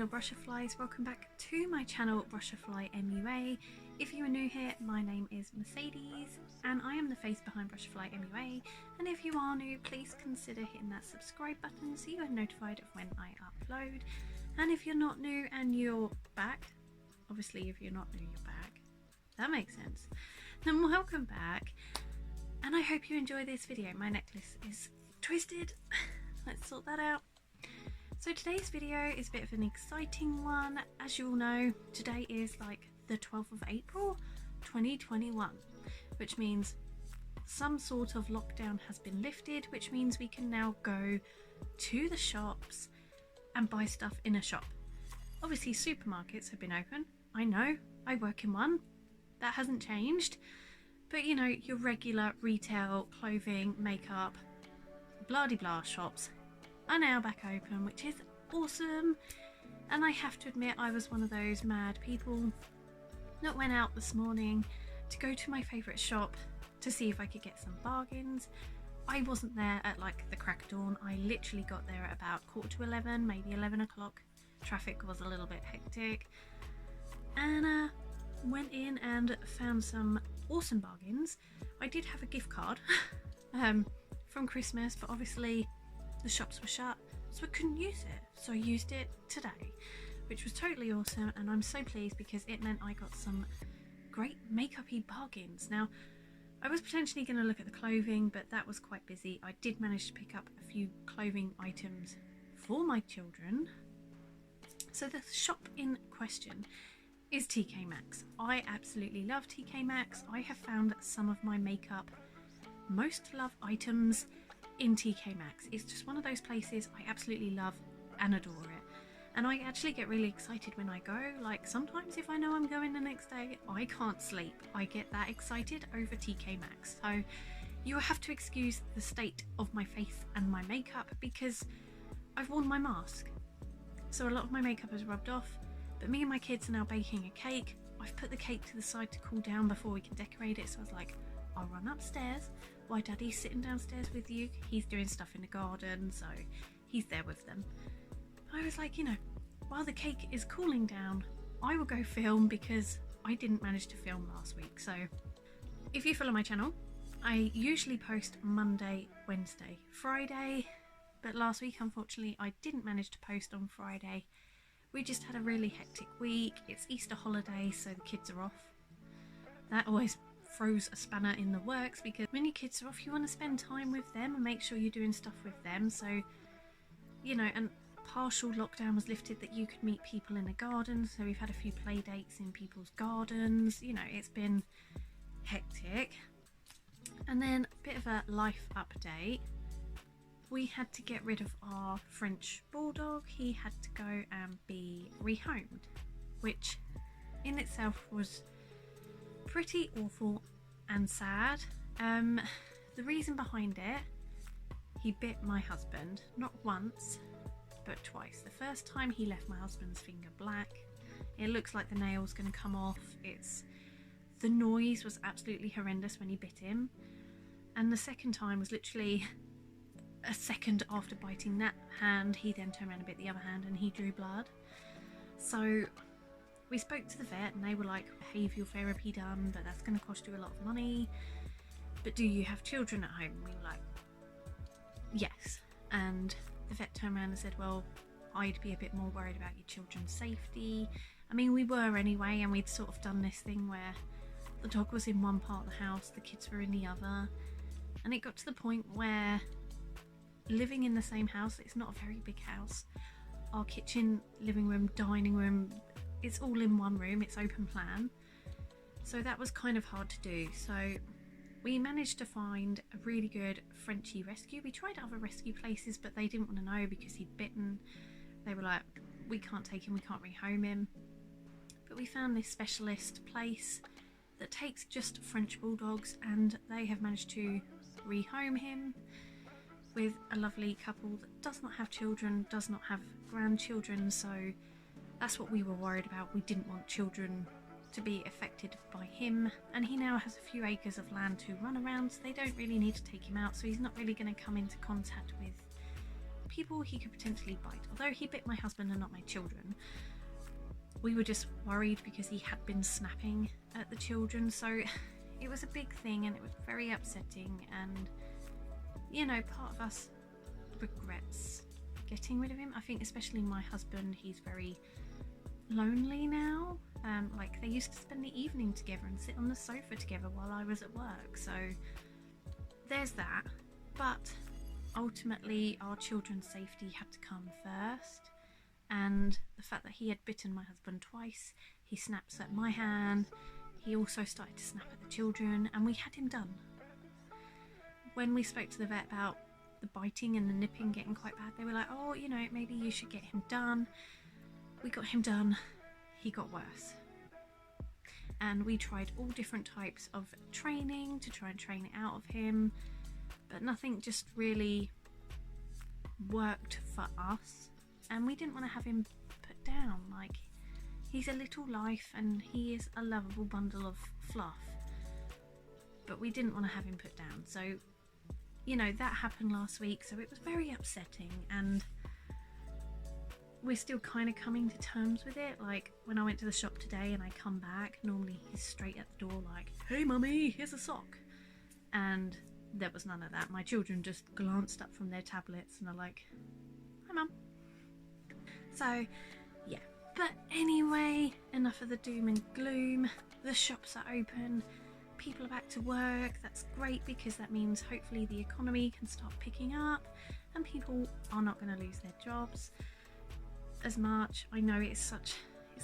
fellow Brushflies, welcome back to my channel Brushfly MUA. If you are new here, my name is Mercedes and I am the face behind Brushfly MUA, and if you are new, please consider hitting that subscribe button so you are notified of when I upload. And if you're not new and you're back, obviously if you're not new you're back, that makes sense, then welcome back, and I hope you enjoy this video. My necklace is twisted, let's sort that out. So today's video is a bit of an exciting one. As you all know, today is like the 12th of April 2021, which means some sort of lockdown has been lifted, which means we can now go to the shops and buy stuff in a shop. Obviously supermarkets have been open, I know, I work in one, that hasn't changed, but you know, your regular retail, clothing, makeup, blah-de-blah shops are now back open, which is awesome. And I have to admit, I was one of those mad people that went out this morning to go to my favourite shop to see if I could get some bargains. I wasn't there at like the crack of dawn. I literally got there at about 11:15, maybe 11 o'clock. Traffic was a little bit hectic, and went in and found some awesome bargains. I did have a gift card from Christmas, but obviously the shops were shut, so I couldn't use it, so I used it today, which was totally awesome, and I'm so pleased because it meant I got some great makeup-y bargains. Now, I was potentially going to look at the clothing, but that was quite busy. I did manage to pick up a few clothing items for my children. So the shop in question is TKMaxx. I absolutely love TKMaxx. I have found some of my makeup most loved items in TKMaxx. It's just one of those places I absolutely love and adore it, and I actually get really excited when I go. Like sometimes if I know I'm going the next day, I can't sleep, I get that excited over TKMaxx. So you have to excuse the state of my face and my makeup because I've worn my mask, so a lot of my makeup has rubbed off. But me and my kids are now baking a cake. I've put the cake to the side to cool down before we can decorate it, so I was like, I'll run upstairs while Daddy's sitting downstairs with you. He's doing stuff in the garden, so he's there with them. I was like, you know, while the cake is cooling down, I will go film because I didn't manage to film last week. So if you follow my channel, I usually post Monday, Wednesday, Friday, but last week unfortunately I didn't manage to post on Friday. We just had a really hectic week. It's Easter holiday, so the kids are off. That always throws a spanner in the works because when your kids are off, you want to spend time with them and make sure you're doing stuff with them. So, you know, and partial lockdown was lifted that you could meet people in the garden, so we've had a few play dates in people's gardens. You know, it's been hectic. And then a bit of a life update. We had to get rid of our French bulldog. He had to go and be rehomed, which in itself was pretty awful and sad. The reason behind it, he bit my husband, not once but twice. The first time he left my husband's finger black. It looks like the nail's going to come off. The noise was absolutely horrendous when he bit him, and the second time was literally a second after biting that hand. He then turned around and bit the other hand and he drew blood. So we spoke to the vet and they were like, behavioural therapy done, but that's going to cost you a lot of money. But do you have children at home? And we were like, yes. And the vet turned around and said, well, I'd be a bit more worried about your children's safety. I mean, we were anyway, and we'd sort of done this thing where the dog was in one part of the house, the kids were in the other. And it got to the point where living in the same house, it's not a very big house. Our kitchen, living room, dining room, it's all in one room, it's open plan, so that was kind of hard to do. So we managed to find a really good Frenchie rescue. We tried other rescue places, but they didn't want to know because he'd bitten. They were like, we can't take him, we can't rehome him. But we found this specialist place that takes just French bulldogs, and they have managed to rehome him with a lovely couple that does not have children, does not have grandchildren. So that's what we were worried about. We didn't want children to be affected by him, and he now has a few acres of land to run around, so they don't really need to take him out, so he's not really going to come into contact with people he could potentially bite. Although he bit my husband and not my children, we were just worried because he had been snapping at the children, so it was a big thing and it was very upsetting. And you know, part of us regrets getting rid of him. I think especially my husband, he's very lonely now. Like they used to spend the evening together and sit on the sofa together while I was at work, so there's that. But ultimately our children's safety had to come first, and the fact that he had bitten my husband twice, he snaps at my hand, he also started to snap at the children, and we had him done. When we spoke to the vet about the biting and the nipping getting quite bad, they were like, oh, you know, maybe you should get him done. We got him done, he got worse. And we tried all different types of training to try and train it out of him, but nothing just really worked for us. And we didn't want to have him put down. Like, he's a little life and he is a lovable bundle of fluff, but we didn't want to have him put down. So, you know, that happened last week, so it was very upsetting, and we're still kind of coming to terms with it. Like, when I went to the shop today and I come back, normally he's straight at the door like, hey mummy, here's a sock. And there was none of that. My children just glanced up from their tablets and are like, hi mum. So yeah, but anyway, enough of the doom and gloom. The shops are open, people are back to work. That's great, because that means hopefully the economy can start picking up and people are not going to lose their jobs as much. I know it's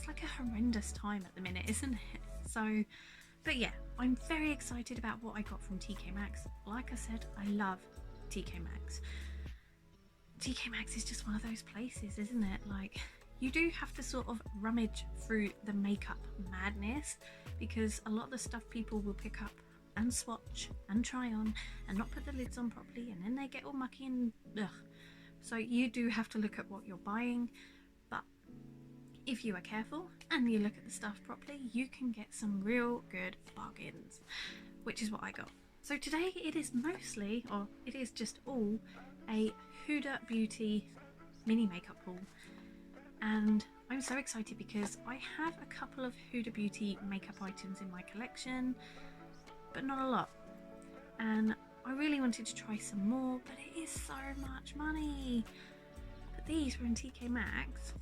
like a horrendous time at the minute, isn't it? So, but yeah, I'm very excited about what I got from TKMaxx. Like I said, I love TKMaxx. TKMaxx is just one of those places, isn't it? Like, you do have to sort of rummage through the makeup madness, because a lot of the stuff people will pick up and swatch and try on and not put the lids on properly, and then they get all mucky and ugh. So you do have to look at what you're buying, but if you are careful and you look at the stuff properly, you can get some real good bargains, which is what I got. So today it is mostly, or it is just all, a Huda Beauty mini makeup haul, and I'm so excited because I have a couple of Huda Beauty makeup items in my collection, but not a lot, and I really wanted to try some more, but it is so much money. But these were in TKMaxx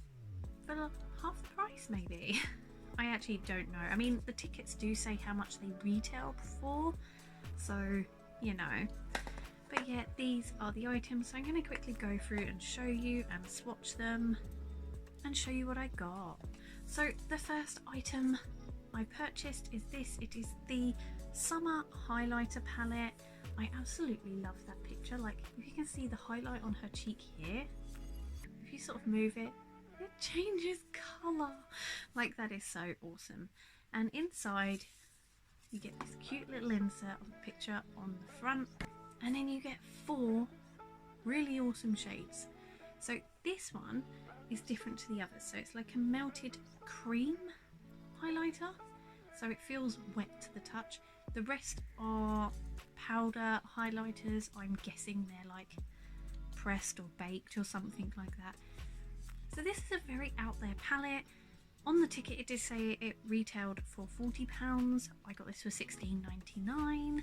for half the price maybe. I actually don't know. I mean, the tickets do say how much they retail for, so you know. But yeah, these are the items, so I'm going to quickly go through and show you and swatch them and show you what I got. So the first item I purchased is this. It is the Summer Highlighter Palette. I absolutely love that picture. Like, if you can see the highlight on her cheek here, if you sort of move it, it changes colour. Like, that is so awesome. And inside you get this cute little insert of a picture on the front, and then you get 4 really awesome shades. So this one is different to the others, so it's like a melted cream highlighter, so it feels wet to the touch. The rest are powder highlighters. I'm guessing they're like pressed or baked or something like that. So this is a very out there palette. On the ticket it did say it retailed for £40. I got this for £16.99.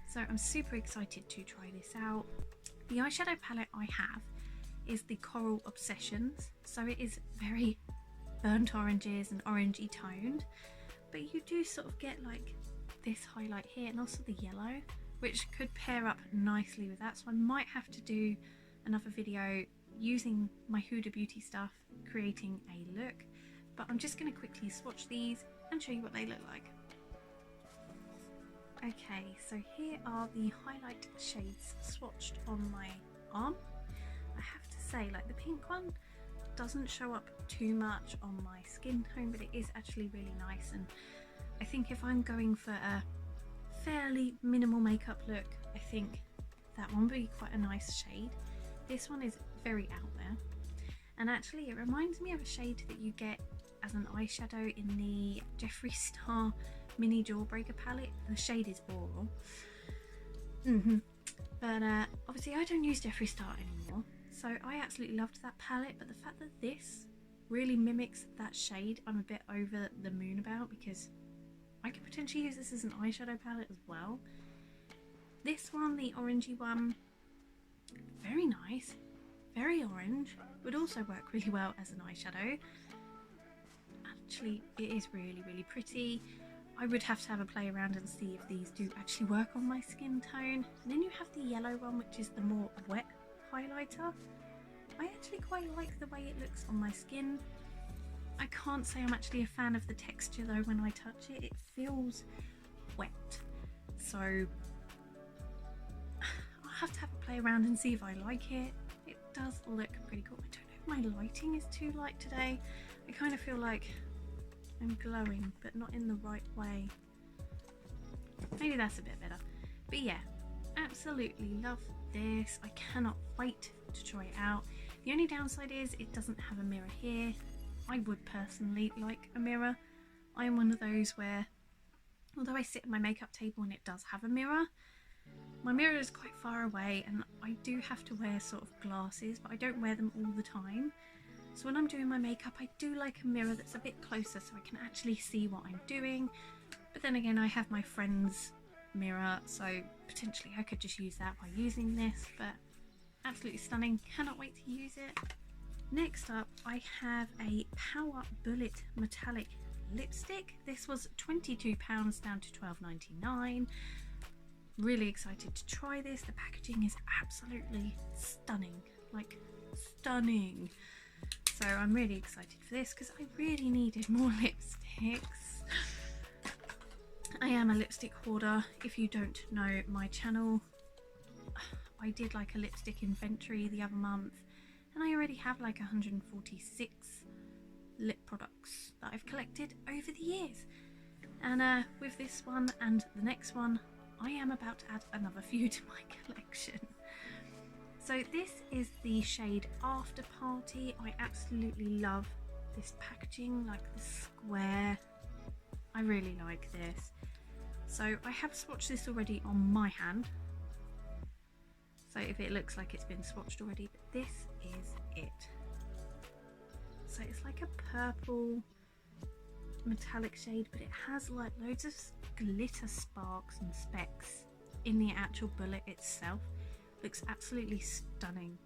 So I'm super excited to try this out. The eyeshadow palette I have is the Coral Obsessions. So it is very burnt oranges and orangey toned, but you do sort of get like this highlight here and also the yellow, which could pair up nicely with that. So I might have to do another video using my Huda Beauty stuff, creating a look, but I'm just going to quickly swatch these and show you what they look like. Okay, so here are the highlight shades swatched on my arm. I have to say, like, the pink one doesn't show up too much on my skin tone, but it is actually really nice, and I think if I'm going for a fairly minimal makeup look, I think that one would be quite a nice shade. This one is very out there, and actually it reminds me of a shade that you get as an eyeshadow in the Jeffree Star mini Jawbreaker palette. The shade is Oral. But obviously I don't use Jeffree Star anymore, So I absolutely loved that palette, but the fact that this really mimics that shade, I'm a bit over the moon about, because I could potentially use this as an eyeshadow palette as well. This one, the orangey one, very nice, very orange, would also work really well as an eyeshadow. Actually, it is really, really pretty. I would have to have a play around and see if these do actually work on my skin tone. And then you have the yellow one, which is the more wet highlighter. I actually quite like the way it looks on my skin. I can't say I'm actually a fan of the texture though. When I touch it, it feels wet. So I'll have to have a play around and see if I like it. It does look pretty cool. I don't know if my lighting is too light today. I kind of feel like I'm glowing, but not in the right way. Maybe that's a bit better. But yeah, absolutely love this. I cannot wait to try it out. The only downside is it doesn't have a mirror here. I would personally like a mirror. I'm one of those where, although I sit at my makeup table and it does have a mirror, my mirror is quite far away and I do have to wear sort of glasses, but I don't wear them all the time. So when I'm doing my makeup, I do like a mirror that's a bit closer so I can actually see what I'm doing. But then again, I have my friend's mirror, so potentially I could just use that by using this, but absolutely stunning. Cannot wait to use it. Next up, I have a Power Bullet Metallic lipstick. This was £22 down to £12.99. Really excited to try this. The packaging is absolutely stunning, like stunning. So I'm really excited for this because I really needed more lipsticks. I am a lipstick hoarder. If you don't know my channel, I did like a lipstick inventory the other month and I already have like 146 lip products that I've collected over the years. And with this one and the next one, I am about to add another few to my collection. So this is the shade After Party. I absolutely love this packaging, like the square. I really like this. So I have swatched this already on my hand. So if it looks like it's been swatched already, but this is it. So it's like a purple metallic shade, but it has like loads of glitter sparks and specks in the actual bullet itself. Looks absolutely stunning.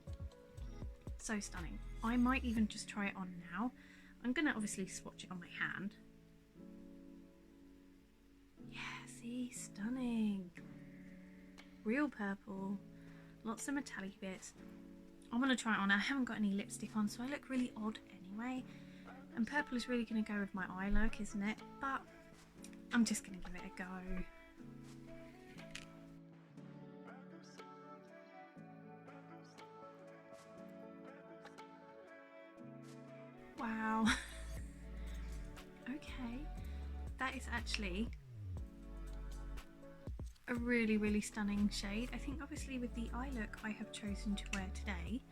So stunning. I might even just try it on now. I'm gonna obviously swatch it on my hand. Yeah, see, stunning. Real purple, lots of metallic bits. I'm gonna try it on. I haven't got any lipstick on, so I look really odd anyway. And purple is really gonna go with my eye look, isn't it? But I'm just gonna give it a go. Wow. Okay, that is actually a really, really stunning shade. I think obviously with the eye look I have chosen to wear today,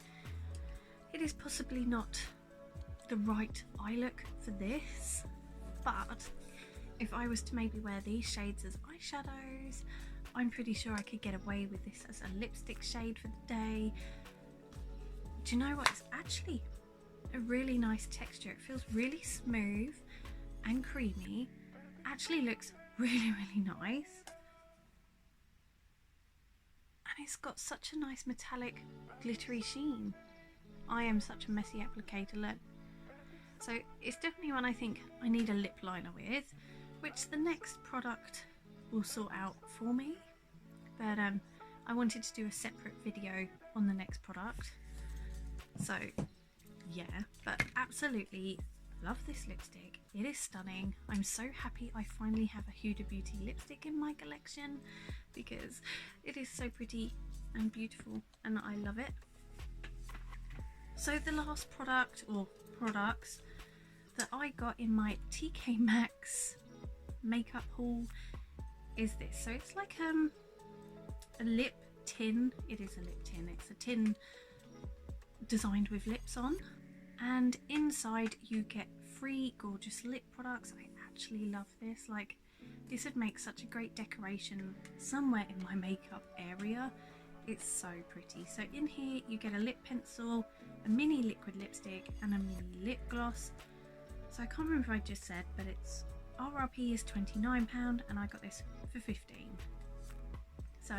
it is possibly not the right eye look for this, but if I was to maybe wear these shades as eyeshadows, I'm pretty sure I could get away with this as a lipstick shade for the day. Do you know what? It's actually a really nice texture. It feels really smooth and creamy. Actually looks really, really nice. And it's got such a nice metallic glittery sheen. I am such a messy applicator, look. So it's definitely one I think I need a lip liner with, which the next product will sort out for me. But I wanted to do a separate video on the next product. So yeah, but absolutely love this lipstick. It is stunning. I'm so happy I finally have a Huda Beauty lipstick in my collection because it is so pretty and beautiful and I love it. So the last product or products that I got in my TKMaxx makeup haul is this. So it's like a lip tin. It is a lip tin. It's a tin designed with lips on, and inside you get 3 gorgeous lip products. I actually love this. Like, this would make such a great decoration somewhere in my makeup area. It's so pretty. So in here you get a lip pencil, a mini liquid lipstick and a mini lip gloss. So I can't remember if I just said, but its RRP is £29 and I got this for 15. So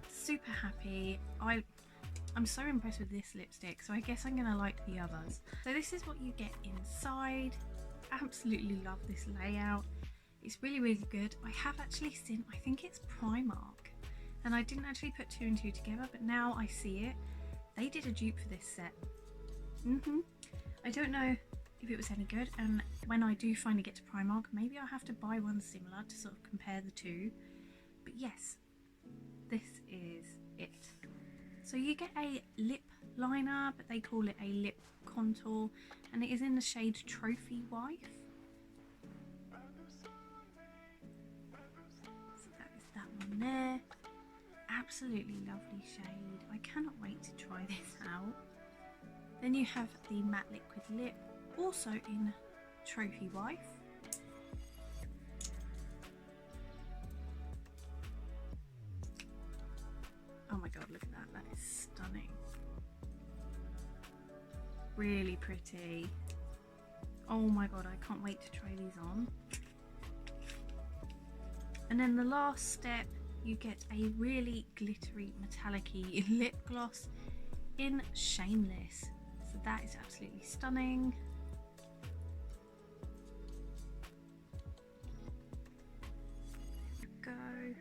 super happy. I'm so impressed with this lipstick, so I guess I'm gonna like the others. So this is what you get inside. Absolutely love this layout. It's really, really good. I have actually seen, I think it's Primark, and I didn't actually put 2 and 2 together, but now I see it. They did a dupe for this set. I don't know if it was any good, and when I do finally get to Primark, maybe I'll have to buy one similar to sort of compare the two. But yes, this is it. So you get a lip liner, but they call it a lip contour, and it is in the shade Trophy Wife. So that is that one there. Absolutely lovely shade. I cannot wait to try this out. Then you have the matte liquid lip, also in Trophy Wife. Oh my god, look at that, that is stunning. Really pretty. Oh my god, I can't wait to try these on. And then the last step, you get a really glittery metallic-y lip gloss in Shameless. So that is absolutely stunning. There we go.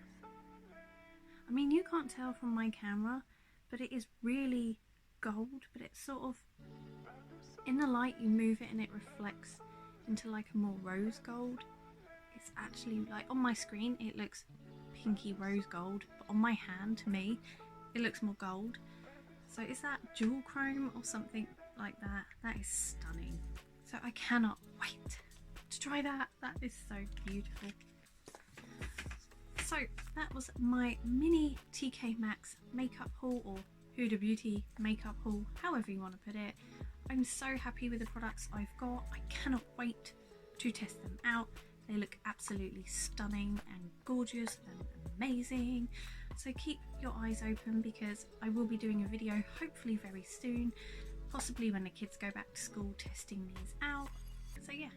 I mean, you can't tell from my camera, but it is really gold, but it's sort of, in the light you move it and it reflects into like a more rose gold. It's actually, like on my screen it looks pinky rose gold, but on my hand, to me, it looks more gold. So is that jewel chrome or something like that? That is stunning. So I cannot wait to try that. That is so beautiful. So that was my mini TKMaxx makeup haul, or Huda Beauty makeup haul, however you want to put it. I'm so happy with the products I've got. I cannot wait to test them out. They look absolutely stunning and gorgeous and amazing. So keep your eyes open, because I will be doing a video hopefully very soon, possibly when the kids go back to school, testing these out. So yeah.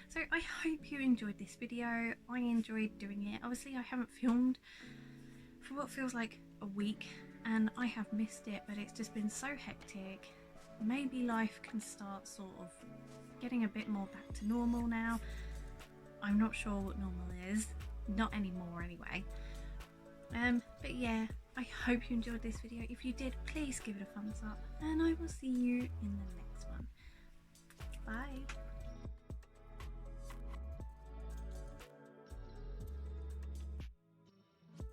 So I hope you enjoyed this video. I enjoyed doing it. Obviously I haven't filmed for what feels like a week and I have missed it, but it's just been so hectic. Maybe life can start sort of getting a bit more back to normal now. I'm not sure what normal is. Not anymore anyway. But yeah, I hope you enjoyed this video. If you did, please give it a thumbs up and I will see you in the next one. Bye.